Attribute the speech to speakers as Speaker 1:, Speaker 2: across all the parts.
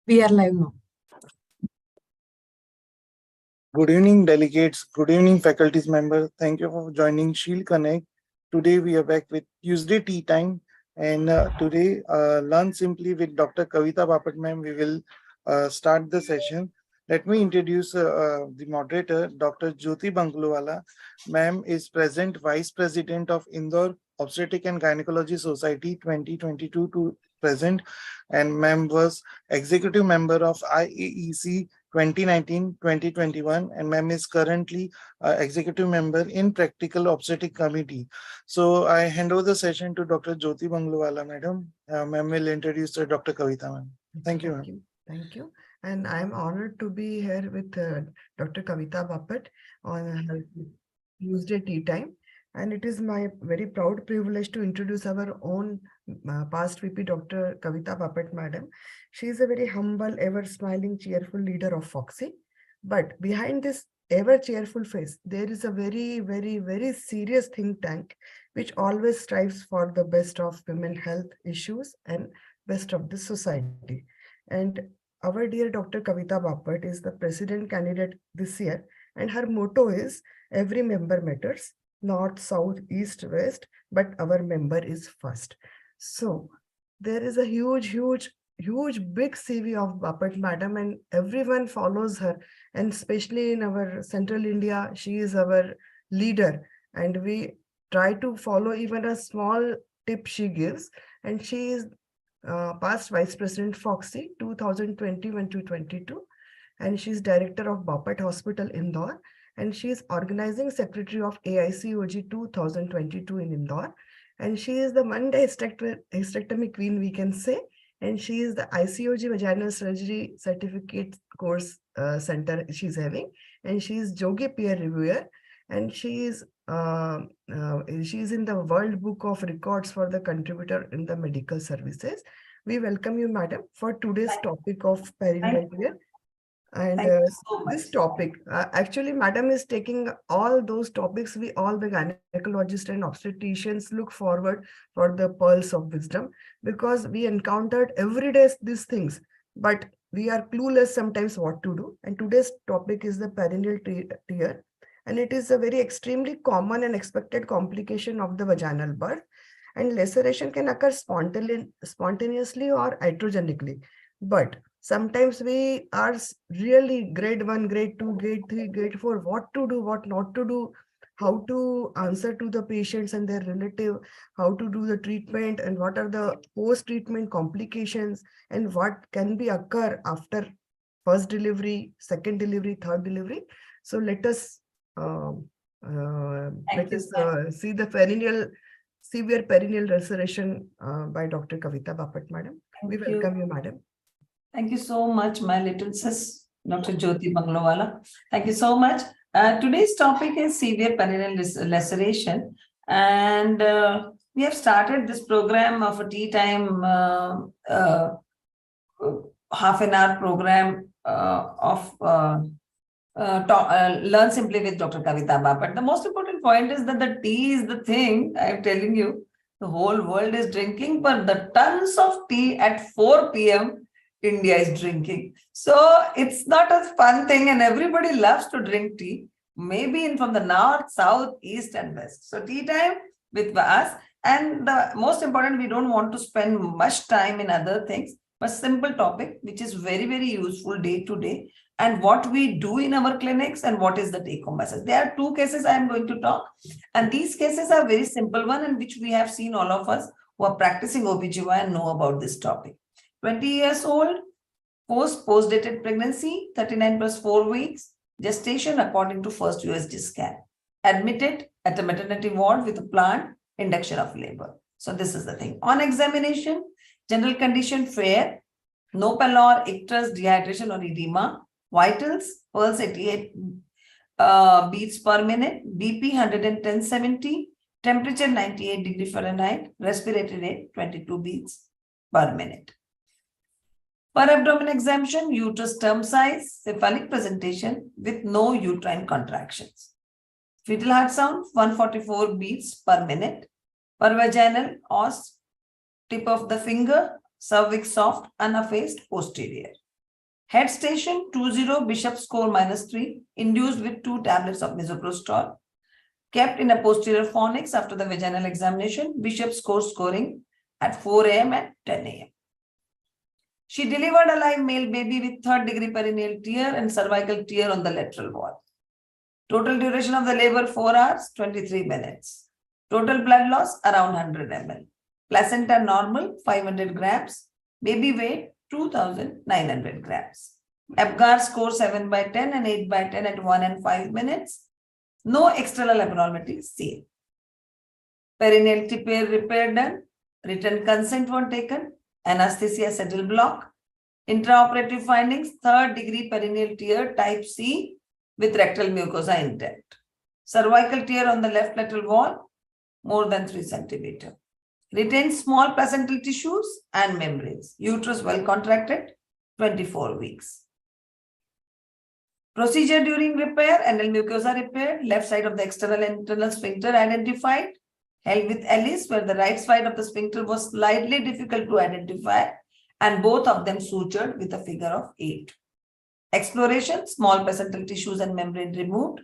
Speaker 1: We are live now.
Speaker 2: Good evening, delegates. Good evening, faculties members. Thank you for joining Shield Connect. Today we are back with Tuesday tea time, and today learn simply with Dr. Kawita Bapat ma'am. We will start the session. Let me introduce the moderator, Dr. Jyoti Bangluwala. Ma'am is present Vice President of Indore Obstetric and Gynecology Society 2022 to present, and ma'am was Executive Member of IAEC 2019-2021, and ma'am is currently executive member in Practical Obstetric Committee. So I hand over the session to Dr. Jyoti Bangluwala, madam. Ma'am will introduce Dr. Kawita, ma'am. Thank you, ma'am.
Speaker 3: Thank you. And I'm honored to be here with Dr. Kawita Bapat on her Tuesday tea time. And it is my very proud privilege to introduce our own past VP, Dr. Kawita Bapat, madam. She is a very humble, ever smiling, cheerful leader of Foxy. But behind this ever cheerful face, there is a very, very, very serious think tank, which always strives for the best of women health issues and best of the society. And our dear Dr. Kawita Bapat is the president candidate this year. And her motto is, every member matters, north, south, east, west, but our member is first. So there is a huge big CV of Bapat madam, and everyone follows her. And especially in our central India, she is our leader. And we try to follow even a small tip she gives. And she is past Vice President Foxy 2021 to 22. And she's director of Bapat Hospital, Indore. And she is organizing secretary of AICOG 2022 in Indore. And she is the Monday hysterectomy queen, we can say. And she is the ICOG vaginal surgery certificate course center she's having. And she is Jogi peer reviewer. And she is in the World Book of Records for the contributor in the medical services. We welcome you, madam, for today's topic of perineal care. And this topic, actually, madam is taking all those topics we all the gynecologists and obstetricians look forward for the pearls of wisdom, because we encountered every day these things, but we are clueless sometimes what to do. And today's topic is the perineal tear, and it is a very extremely common and expected complication of the vaginal birth, and laceration can occur spontaneously or iatrogenically. But sometimes we are really grade 1, grade 2, grade 3, grade 4, what to do, what not to do, how to answer to the patients and their relative, how to do the treatment, and what are the post-treatment complications, and what can be occur after first delivery, second delivery, third delivery. So let us see the severe perineal laceration by Dr. Kawita Bapat, madam. We welcome you, madam.
Speaker 4: Thank you so much, my little sis, Dr. Jyoti Bangluwala. Thank you so much. Today's topic is severe perineal laceration, and we have started this program of a tea time, half an hour program of Learn Simply with Dr. Kawita Bapat. The most important point is that the tea is the thing I'm telling you. The whole world is drinking, but the tons of tea at 4 p.m. India is drinking. So it's not a fun thing, and everybody loves to drink tea, maybe from the north, south, east, and west. So tea time with us. And the most important, we don't want to spend much time in other things, but simple topic, which is very, very useful day to day, and what we do in our clinics and what is the take-home message. There are 2 cases I am going to talk, and these cases are very simple one, and which we have seen all of us who are practicing OBGYN know about this topic. 20 years old, post-dated pregnancy, 39 plus 4 weeks, gestation according to first USG scan, admitted at a maternity ward with a planned induction of labor. So this is the thing. On examination, general condition fair, no pallor, icterus, dehydration or edema, vitals, pulse 88 beats per minute, BP 110/70, temperature 98 degree Fahrenheit, respiratory rate 22 beats per minute. Per abdomen examination, uterus term size, cephalic presentation with no uterine contractions. Fetal heart sound 144 beats per minute. Per vaginal os, tip of the finger, cervix soft, uneffaced posterior. Head station 20, Bishop score -3, induced with 2 tablets of misoprostol. Kept in a posterior fornix after the vaginal examination, Bishop score scoring at 4 a.m. and 10 a.m. She delivered a live male baby with 3rd-degree perineal tear and cervical tear on the lateral wall. Total duration of the labor 4 hours, 23 minutes. Total blood loss around 100 ml. Placenta normal 500 grams. Baby weight 2,900 grams. Apgar score 7 by 10 and 8 by 10 at 1 and 5 minutes. No external abnormalities seen. Perineal tear repair done. Written consent was taken. Anesthesia saddle block. Intraoperative findings 3rd-degree perineal tear type C with rectal mucosa intact. Cervical tear on the left lateral wall more than 3 centimeters. Retained small placental tissues and membranes. Uterus well contracted, 24 weeks. Procedure during repair, anal mucosa repair, left side of the external and internal sphincter identified, held with Alice where the right side of the sphincter was slightly difficult to identify and both of them sutured with a figure of 8. Exploration, small placental tissues and membrane removed,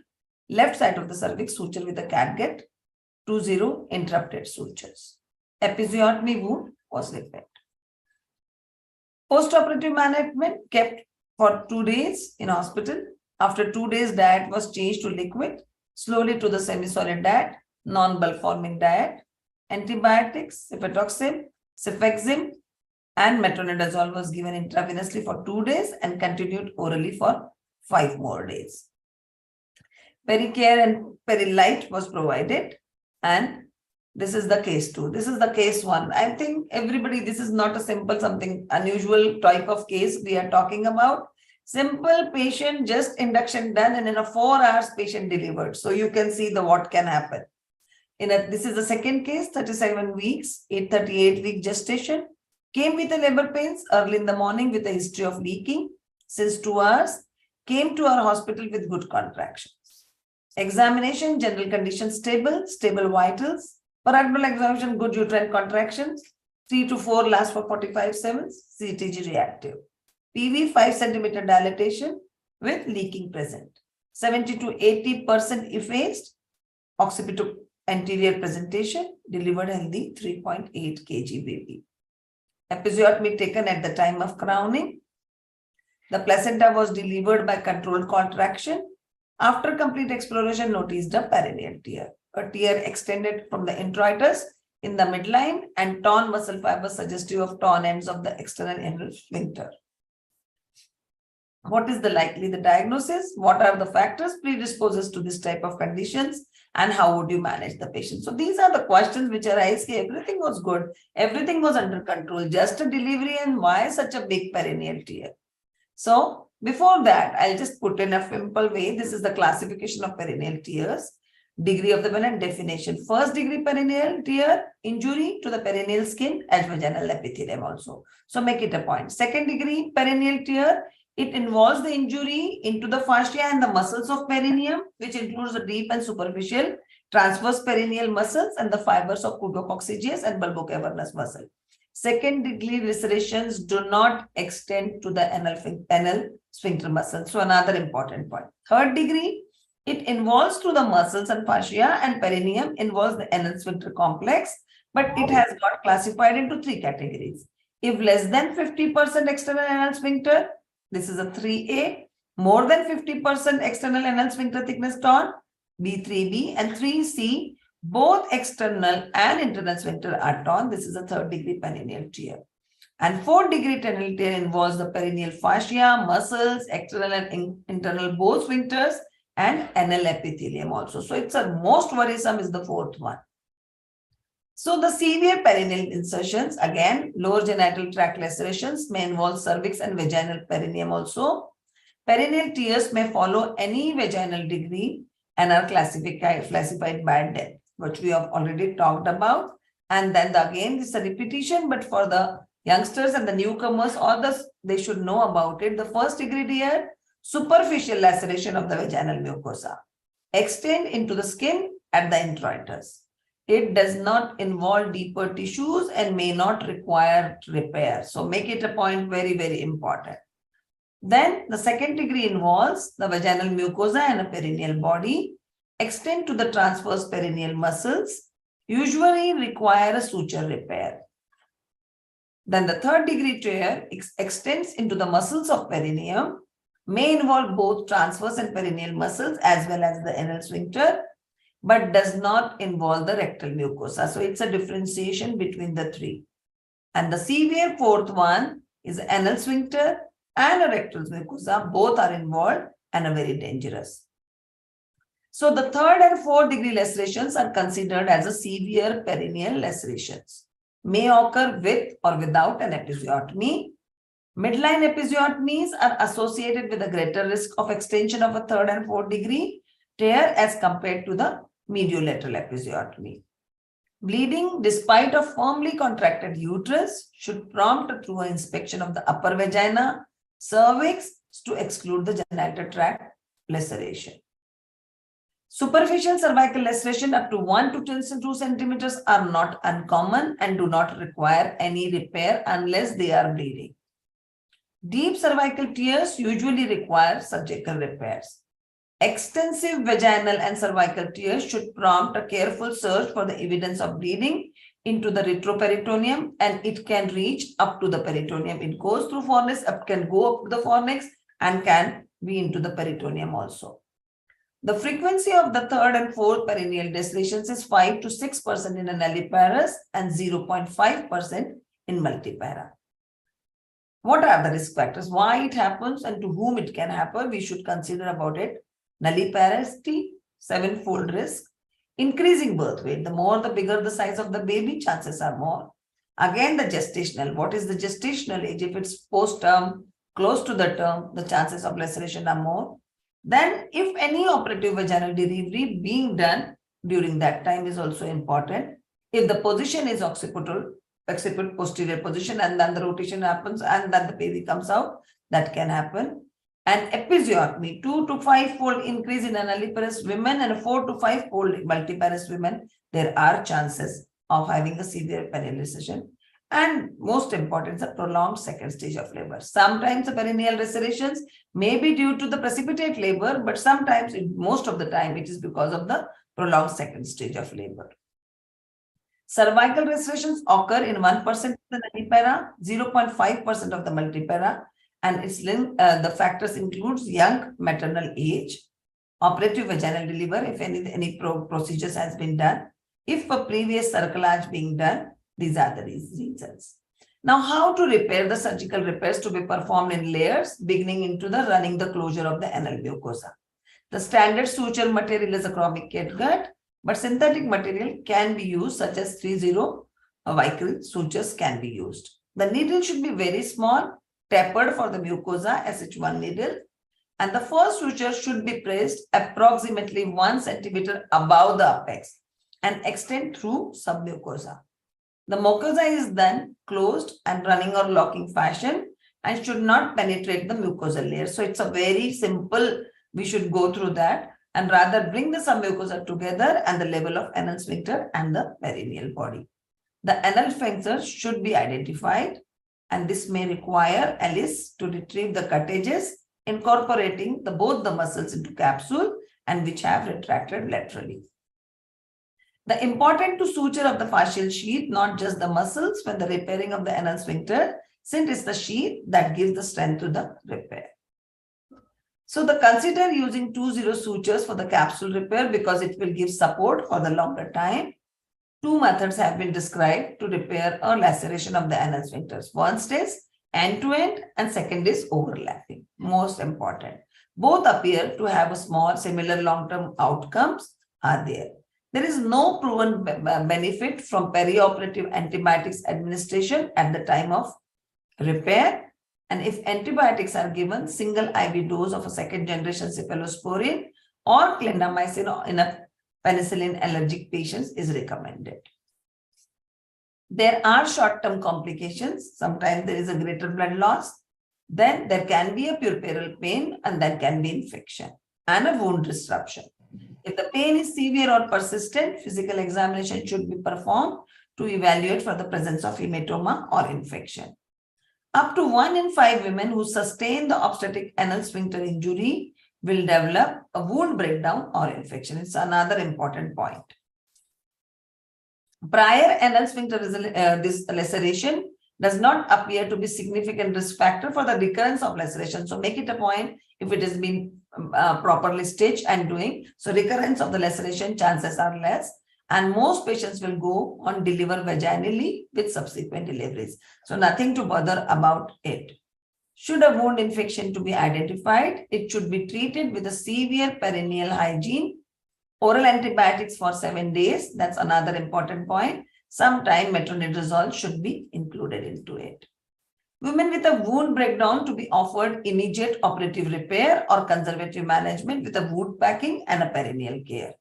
Speaker 4: left side of the cervix suture with a catgut, 20 interrupted sutures. Episiotomy wound was repaired. Postoperative management kept for 2 days in hospital. After 2 days, diet was changed to liquid, slowly to the semi-solid diet, non-bulk forming diet, antibiotics, cefatoxib, cefexim, and metronidazole was given intravenously for 2 days and continued orally for 5 more days. Pericare and Perilite was provided, and this is the case 2. This is the case 1. I think everybody, this is not a simple something unusual type of case we are talking about. Simple patient, just induction done, and in a 4 hours patient delivered. So you can see the what can happen. This is the second case, 37 weeks, 38-week gestation. Came with a labor pains early in the morning with a history of leaking since 2 hours. Came to our hospital with good contractions. Examination, general condition stable, stable vitals. Per abdominal examination, good uterine contractions. 3 to 4 last for 45/7, CTG reactive. PV 5 centimeter dilatation with leaking present. 70 to 80% effaced. Occipital anterior presentation. Delivered healthy 3.8 kg baby. Episiotomy taken at the time of crowning. The placenta was delivered by controlled contraction. After complete exploration, noticed a perineal tear. A tear extended from the introitus in the midline and torn muscle fibers suggestive of torn ends of the external anal sphincter. What is the diagnosis? What are the factors predisposes to this type of conditions? And how would you manage the patient? So these are the questions which arise. Everything was good. Everything was under control. Just a delivery, and why such a big perineal tear? So before that, I'll just put in a simple way. This is the classification of perineal tears. Degree of the vein definition. 1st degree perineal tear, injury to the perineal skin and vaginal epithelium also. So make it a point. 2nd degree perineal tear, it involves the injury into the fascia and the muscles of perineum, which includes the deep and superficial transverse perineal muscles and the fibers of pseudococcygeus and bulbocavernous muscle. 2nd degree lacerations do not extend to the anal sphincter muscle. So another important point. 3rd degree, it involves to the muscles and fascia, and perineum involves the anal sphincter complex, but it has got classified into 3 categories. If less than 50% external anal sphincter, this is a 3A. More than 50% external anal sphincter thickness torn, B3B, and 3C, both external and internal sphincter are torn. This is a 3rd degree perineal tear. And 4th degree perineal tear involves the perineal fascia, muscles, external and internal both sphincters, and anal epithelium also. So it's a most worrisome is the 4th one. So the severe perineal insertions, again, lower genital tract lacerations may involve cervix and vaginal perineum also. Perineal tears may follow any vaginal degree and are classified by depth, which we have already talked about. And then again, this is a repetition, but for the youngsters and the newcomers, they should know about it. The 1st degree tear, superficial laceration of the vaginal mucosa, extend into the skin at the introitus. It does not involve deeper tissues and may not require repair. So make it a point very, very important. Then the second degree involves the vaginal mucosa and a perineal body, extend to the transverse perineal muscles, usually require a suture repair. Then the third degree tear extends into the muscles of perineum, may involve both transverse and perineal muscles as well as the anal sphincter, but does not involve the rectal mucosa. So it's a differentiation between the three. And the severe fourth one is anal sphincter and a rectal mucosa. Both are involved and are very dangerous. So the third and fourth degree lacerations are considered as a severe perineal lacerations. May occur with or without an episiotomy. Midline episiotomies are associated with a greater risk of extension of a third and fourth degree tear as compared to the mediolateral episiotomy. Bleeding, despite a firmly contracted uterus, should prompt a thorough inspection of the upper vagina, cervix to exclude the genital tract laceration. Superficial cervical laceration up to 1 to 2 centimeters are not uncommon and do not require any repair unless they are bleeding. Deep cervical tears usually require surgical repairs. Extensive vaginal and cervical tears should prompt a careful search for the evidence of bleeding into the retroperitoneum, and it can reach up to the peritoneum. It goes through fornix, can go up to the fornix and can be into the peritoneum also. The frequency of the third and fourth perineal dilations is 5 to 6% in a nulliparous and 0.5% in multipara. What are the risk factors? Why it happens and to whom it can happen? We should consider about it. Nulliparity, 7-fold risk. Increasing birth weight. The bigger the size of the baby, chances are more. Again, the gestational. What is the gestational age? If it's post-term, close to the term, the chances of laceration are more. Then, if any operative vaginal delivery being done during that time is also important. If the position is occipital posterior position and then the rotation happens and then the baby comes out, that can happen. And episiotomy, 2 to 5-fold increase in nulliparous women and a 4 to 5-fold multiparous women, there are chances of having a severe perineal laceration. And most important is a prolonged second stage of labor. Sometimes the perineal lacerations may be due to the precipitate labor, but sometimes, most of the time, it is because of the prolonged second stage of labor. Cervical lacerations occur in 1% of the nullipara, 0.5% of the multipara, and its the factors includes young maternal age, operative vaginal delivery, if any procedures has been done, if a previous cerclage being done. These are the reasons. Now, how to repair? The surgical repairs to be performed in layers, beginning into the running the closure of the anal mucosa. The standard suture material is a chromic catgut, but synthetic material can be used, such as 3-0 Vicryl sutures can be used. The needle should be very small, tapered for the mucosa, SH1 needle, and the first suture should be placed approximately 1 centimeter above the apex and extend through submucosa. The mucosa is then closed and running or locking fashion and should not penetrate the mucosal layer. So it's a very simple, we should go through that and rather bring the submucosa together and the level of anal sphincter and the perineal body. The anal sphincter should be identified, and this may require Alice to retrieve the cuttages, incorporating both the muscles into capsule and which have retracted laterally. The important to suture of the fascial sheath, not just the muscles, when the repairing of the anal sphincter, since it's the sheath that gives the strength to the repair. So consider using 2-0 sutures for the capsule repair because it will give support for the longer time. 2 methods have been described to repair a laceration of the anal sphincters. One is end-to-end and second is overlapping. Most important. Both appear to have a small similar long-term outcomes are there. There is no proven benefit from perioperative antibiotics administration at the time of repair. And if antibiotics are given, single IV dose of a second generation cephalosporin or clindamycin in a penicillin allergic patients is recommended. There are short-term complications. Sometimes there is a greater blood loss. Then there can be a puerperal pain and there can be infection and a wound disruption. If the pain is severe or persistent, physical examination should be performed to evaluate for the presence of hematoma or infection. Up to 1 in 5 women who sustain the obstetric anal sphincter injury will develop a wound breakdown or infection. It's another important point. Prior anal sphincter this laceration does not appear to be significant risk factor for the recurrence of laceration. So make it a point if it has been properly stitched and doing. So recurrence of the laceration chances are less, and most patients will go on deliver vaginally with subsequent deliveries. So nothing to bother about it. Should a wound infection to be identified, it should be treated with a severe perineal hygiene, oral antibiotics for 7 days. That's another important point. Sometime metronidazole should be included into it. Women with a wound breakdown to be offered immediate operative repair or conservative management with a wound packing and a perineal care.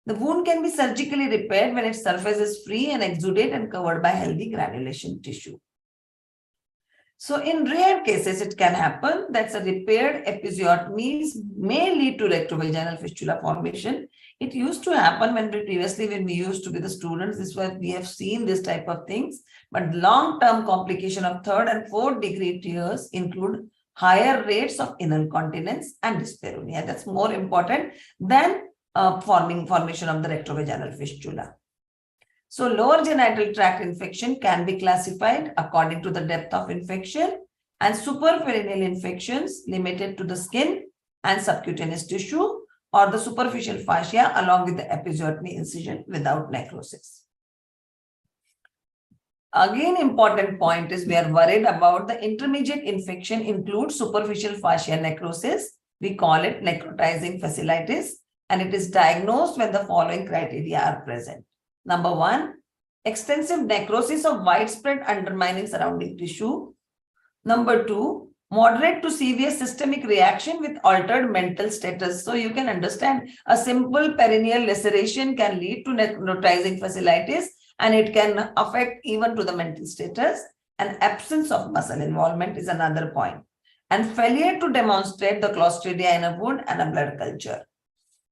Speaker 4: The wound can be surgically repaired when its surface is free and exudate and covered by healthy granulation tissue. So in rare cases, it can happen that a repaired episiotomies may lead to rectovaginal fistula formation. It used to happen when we used to be the students. This was we have seen this type of things, but long-term complication of 3rd and 4th degree tears include higher rates of anal continence and dyspareunia. That's more important than formation of the rectovaginal fistula. So lower genital tract infection can be classified according to the depth of infection, and supraperineal infections limited to the skin and subcutaneous tissue or the superficial fascia along with the episiotomy incision without necrosis. Again, important point is we are worried about the intermediate infection includes superficial fascia necrosis. We call it necrotizing fasciitis, and it is diagnosed when the following criteria are present. Number 1, extensive necrosis of widespread undermining surrounding tissue. Number 2, moderate to severe systemic reaction with altered mental status. So you can understand a simple perineal laceration can lead to necrotizing fasciitis, and it can affect even to the mental status. And absence of muscle involvement is another point. And failure to demonstrate the clostridia in a wound and a blood culture.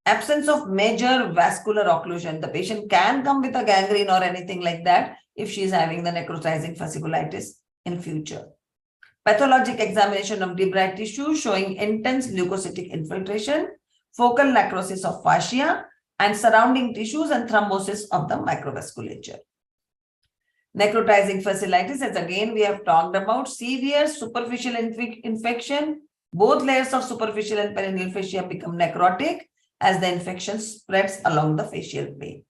Speaker 4: Absence of major vascular occlusion. The patient can come with a gangrene or anything like that if she is having the necrotizing fasciitis in future. Pathologic examination of debrided tissue showing intense leukocytic infiltration, focal necrosis of fascia and surrounding tissues, and thrombosis of the microvasculature. Necrotizing fasciitis, as again we have talked about, severe superficial infection. Both layers of superficial and perineal fascia become necrotic as the infection spreads along the facial plane.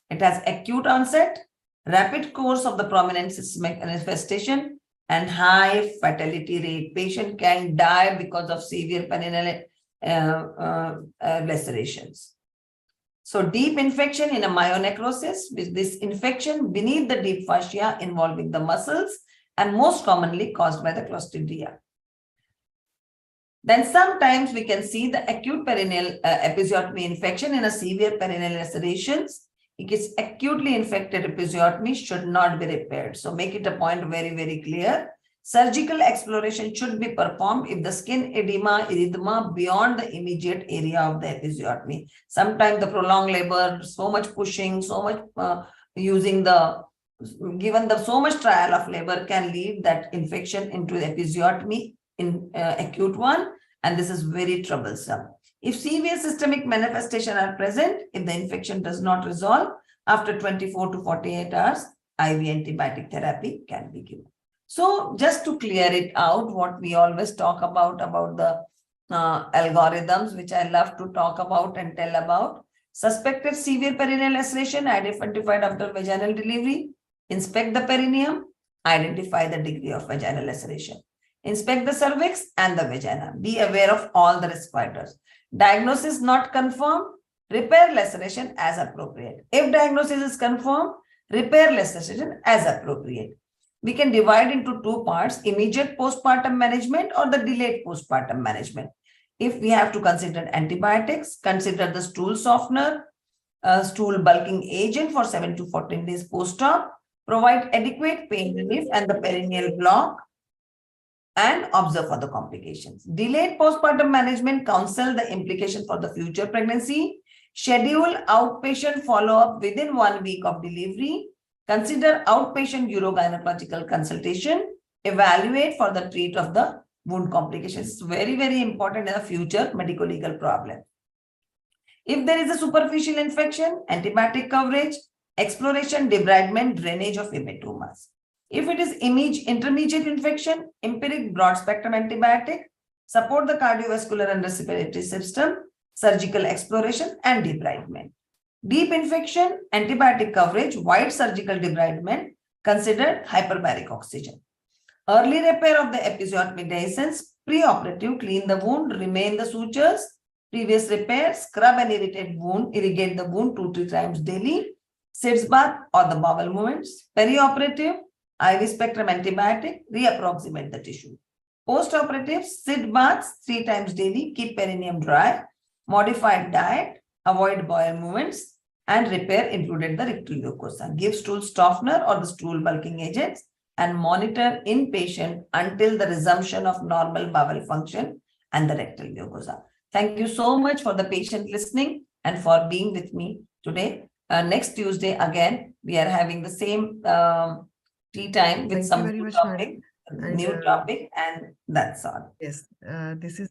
Speaker 4: It has acute onset, rapid course of the prominent systemic manifestation, and high fatality rate. Patient can die because of severe perineal lacerations. So deep infection in a myonecrosis, with this infection beneath the deep fascia involving the muscles and most commonly caused by the clostridia. Then sometimes we can see the acute perineal episiotomy infection in a severe perineal lacerations. It is acutely infected episiotomy should not be repaired. So make it a point very, very clear. Surgical exploration should be performed if the skin edema, erythema beyond the immediate area of the episiotomy. Sometimes the prolonged labor, so much pushing, so much using the, given the so much trial of labor can lead that infection into the episiotomy in acute one, and this is very troublesome. If severe systemic manifestation are present, if the infection does not resolve, after 24 to 48 hours, IV antibiotic therapy can be given. So just to clear it out, what we always talk about the algorithms, which I love to talk about and tell about. Suspected severe perineal laceration identified after vaginal delivery. Inspect the perineum, identify the degree of vaginal laceration. Inspect the cervix and the vagina. Be aware of all the risk factors. Diagnosis not confirmed, repair laceration as appropriate. If diagnosis is confirmed, repair laceration as appropriate. We can divide into 2 parts, immediate postpartum management or the delayed postpartum management. If we have to consider antibiotics, consider the stool softener, stool bulking agent for 7 to 14 days post-op, provide adequate pain relief and the perineal block, and observe for the complications. Delayed postpartum management counsel the implication for the future pregnancy, schedule outpatient follow-up within 1 week of delivery, consider outpatient urogynecological consultation, evaluate for the treat of the wound complications. It's very, very important in the future medico-legal problem. If there is a superficial infection, antibiotic coverage, exploration, debridement, drainage of hematomas. If it is intermediate infection, empiric broad spectrum antibiotic, support the cardiovascular and respiratory system, surgical exploration and debridement. Deep infection, antibiotic coverage, wide surgical debridement, considered hyperbaric oxygen. Early repair of the episiotomy dehiscence, preoperative, clean the wound, remain the sutures, previous repair, scrub and irrigate the wound 2-3 times daily, sitz bath or the bowel movements, perioperative, IV spectrum antibiotic, reapproximate the tissue. Postoperative, sit baths 3 times daily, keep perineum dry, modified diet, avoid bowel movements, and repair included the rectal mucosa. Give stool softener or the stool bulking agents and monitor inpatient until the resumption of normal bowel function and the rectal mucosa. Thank you so much for the patient listening and for being with me today. Next Tuesday, again, we are having the same tea time with
Speaker 3: Thank
Speaker 4: some
Speaker 3: you very
Speaker 4: new
Speaker 3: much,
Speaker 4: topic,
Speaker 3: madam.
Speaker 4: new topic, and that's all.
Speaker 3: Yes, this is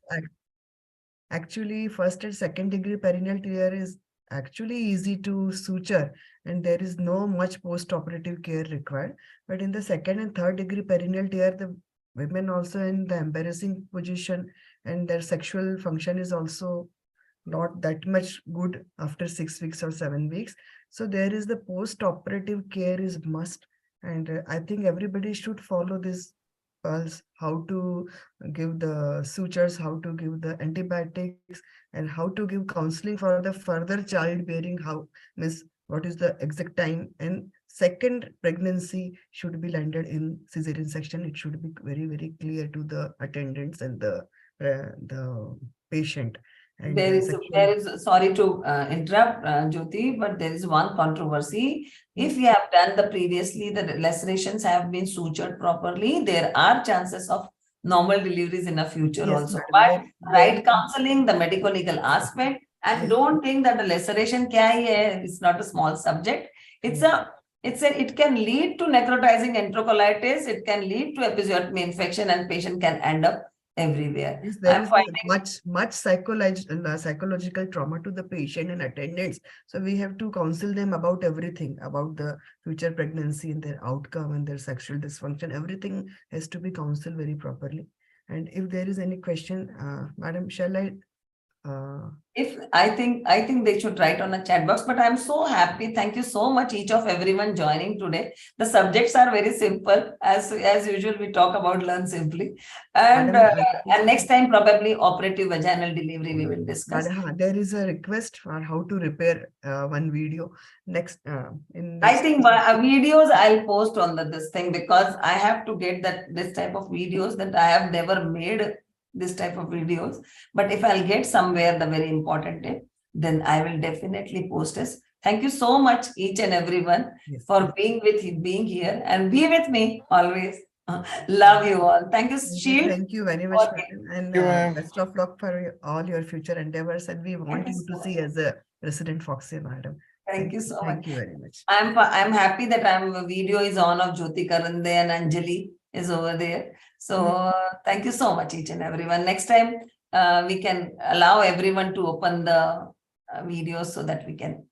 Speaker 3: actually first and second degree perineal tear is actually easy to suture, and there is no much post-operative care required. But in the second and third degree perineal tear, the women also in the embarrassing position, and their sexual function is also not that much good after 6 weeks or 7 weeks. So there is the post-operative care is must, and I think everybody should follow this pulse, how to give the sutures, how to give the antibiotics, and how to give counseling for the further childbearing, how means what is the exact time, and second pregnancy should be landed in cesarean section. It should be very, very clear to the attendants and the patient. And
Speaker 4: There is, sorry to interrupt, Jyoti, but there is one controversy. If we have done the previously, the lacerations have been sutured properly, there are chances of normal deliveries in the future
Speaker 3: Yes,
Speaker 4: also.
Speaker 3: madam.
Speaker 4: But right counseling, the medical legal aspect, and don't think that the laceration kya hai hai, it's not a small subject. It can lead to necrotizing enterocolitis, it can lead to episiotomy infection, and patient can end up everywhere.
Speaker 3: Yes, there is much psychological trauma to the patient and attendants. So we have to counsel them about everything, about the future pregnancy and their outcome and their sexual dysfunction. Everything has to be counseled very properly. And if there is any question, madam, shall I?
Speaker 4: If I think they should write on a chat box, but I'm so happy. Thank you so much, each of everyone joining today. The subjects are very simple. As usual, we talk about learn simply. And next time, probably operative vaginal delivery, we will discuss.
Speaker 3: There is a request for how to repair one video. Next,
Speaker 4: I think videos I'll post on this thing, because I have to get this type of videos that I have never made. This type of videos, but if I'll get somewhere the very important tip, then I will definitely post this. Thank you so much, each and everyone, for being here and be with me always. Love you all. Thank you, Sheil.
Speaker 3: Thank you very much, and best of luck for all your future endeavors. And we want you to see as a resident Foxy, madam.
Speaker 4: Thank you so much.
Speaker 3: Thank you very much.
Speaker 4: I'm happy that video is on of Jyoti Karande and Anjali is over there. So thank you so much, each and everyone. Next time we can allow everyone to open the videos so that we can